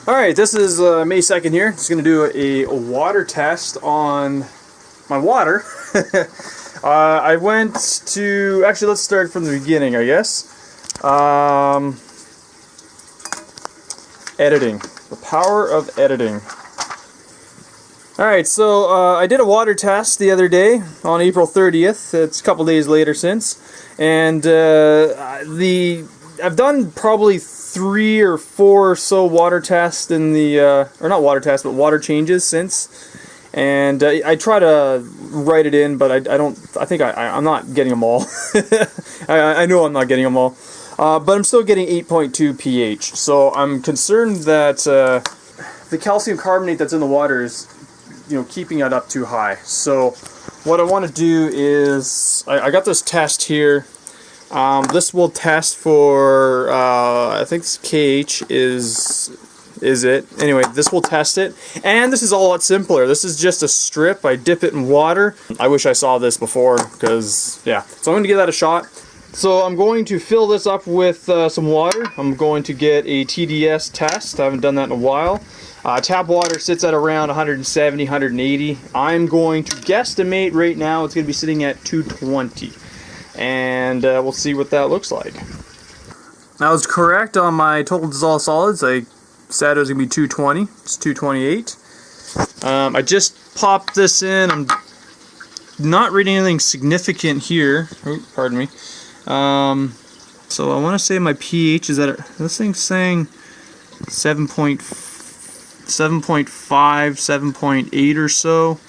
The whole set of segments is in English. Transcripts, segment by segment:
Alright, this is May 2nd here. Just going to do a water test on my water. I went to... Actually, let's start from the beginning, I guess. Editing. The power of editing. Alright, so I did a water test the other day on April 30th. It's a couple days later since. And I've done probably 3 or 4 or so water tests in the, or not water tests, but water changes since. And I try to write it in, but I'm not getting them all. I know I'm not getting them all. But I'm still getting 8.2 pH. So I'm concerned that the calcium carbonate that's in the water is, keeping it up too high. So what I want to do is, I got this test here. This will test for, I think this KH is it. Anyway, this will test it. And this is a lot simpler. This is just a strip. I dip it in water. I wish I saw this before, because, yeah. So I'm going to give that a shot. So I'm going to fill this up with some water. I'm going to get a TDS test. I haven't done that in a while. Tap water sits at around 170, 180. I'm going to guesstimate right now it's going to be sitting at 220. And we'll see what that looks like. I was correct on my total dissolved solids. I said it was going to be 220. It's 228. I just popped this in. I'm not reading anything significant here. Oh, pardon me. So I want to say my pH is at, this thing's saying 7.5, 7.8 or so.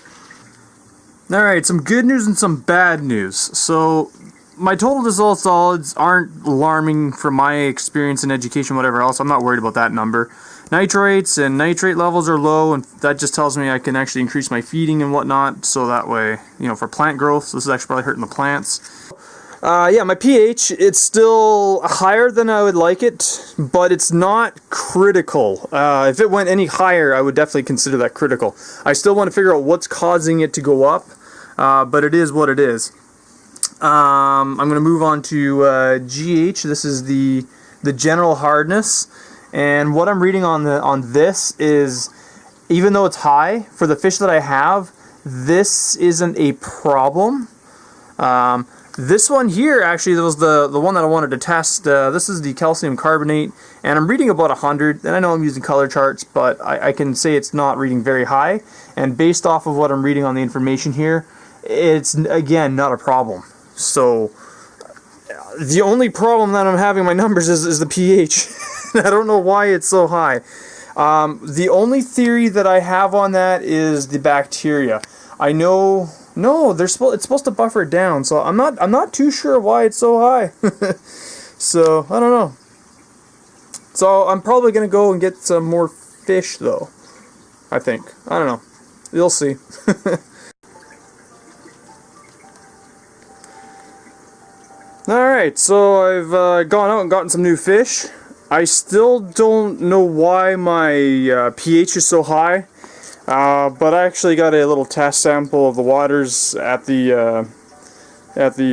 Alright, some good news and some bad news. So, my total dissolved solids aren't alarming from my experience in education, whatever else. I'm not worried about that number. Nitrates and nitrate levels are low, and that just tells me I can actually increase my feeding and whatnot, so that way, for plant growth. So this is actually probably hurting the plants. Yeah, my pH, it's still higher than I would like it, but it's not critical. If it went any higher, I would definitely consider that critical. I still want to figure out what's causing it to go up, but it is what it is. I'm going to move on to GH. This is the general hardness, and what I'm reading on this is, even though it's high, for the fish that I have, this isn't a problem. This one here, actually, was the one that I wanted to test. This is the calcium carbonate, and I'm reading about 100, and I know I'm using color charts, but I can say it's not reading very high, and based off of what I'm reading on the information here, it's, again, not a problem. So, the only problem that I'm having in my numbers is the pH. I don't know why it's so high. The only theory that I have on that is the bacteria. I know... No, it's supposed to buffer it down, so I'm not too sure why it's so high. So, I don't know. So, I'm probably going to go and get some more fish, though. I think. I don't know. You'll see. Alright, so I've gone out and gotten some new fish. I still don't know why my pH is so high. But I actually got a little test sample of the waters at the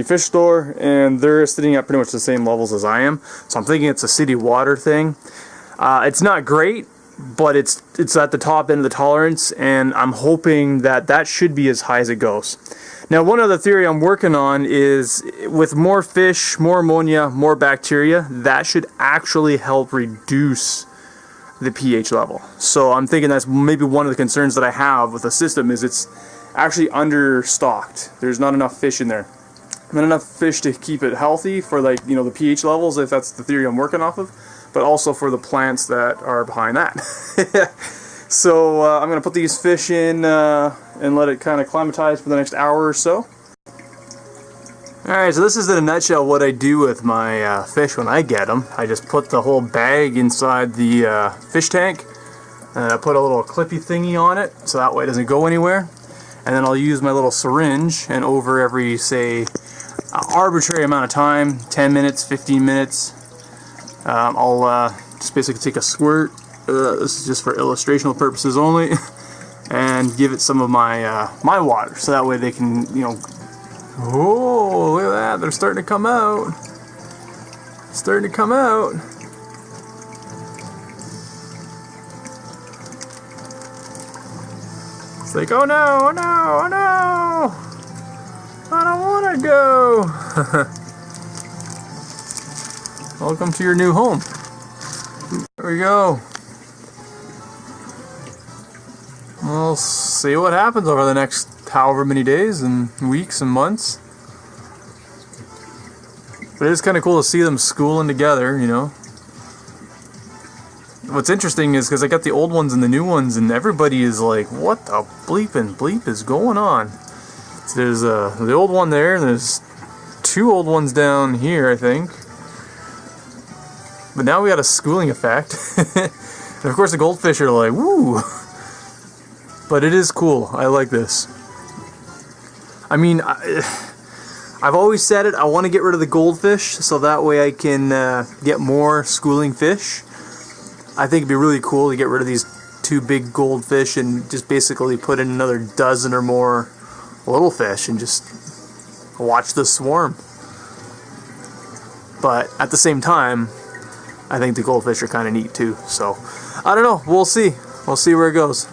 fish store, and they're sitting at pretty much the same levels as I am. So I'm thinking it's a city water thing. It's not great, but it's at the top end of the tolerance, and I'm hoping that should be as high as it goes. Now, one other theory I'm working on is with more fish, more ammonia, more bacteria, that should actually help reduce the pH level. So I'm thinking that's maybe one of the concerns that I have with the system, is it's actually understocked. There's not enough fish in there. Not enough fish to keep it healthy for, like, the pH levels, if that's the theory I'm working off of, but also for the plants that are behind that. So I'm going to put these fish in and let it kind of climatize for the next hour or so. Alright, so this is in a nutshell what I do with my fish when I get them. I just put the whole bag inside the fish tank, and I put a little clippy thingy on it, so that way it doesn't go anywhere. And then I'll use my little syringe, and over every, say, arbitrary amount of time, 10 minutes, 15 minutes, I'll just basically take a squirt. This is just for illustrational purposes only, and give it some of my my water, so that way they can, oh, look at that, they're starting to come out. Starting to come out. It's like, oh no, oh no, oh no! I don't want to go! Welcome to your new home. There we go. We'll see what happens over the next however many days and weeks and months. But it is kind of cool to see them schooling together, you know. What's interesting is because I got the old ones and the new ones, and everybody is like, what the bleep is going on? So there's the old one there, and there's 2 old ones down here, I think. But now we got a schooling effect. And of course the goldfish are like, woo! But it is cool. I like this. I mean, I've always said it, I want to get rid of the goldfish so that way I can get more schooling fish. I think it'd be really cool to get rid of these 2 big goldfish and just basically put in another dozen or more little fish and just watch the swarm. But at the same time, I think the goldfish are kind of neat too. So, I don't know. We'll see. We'll see where it goes.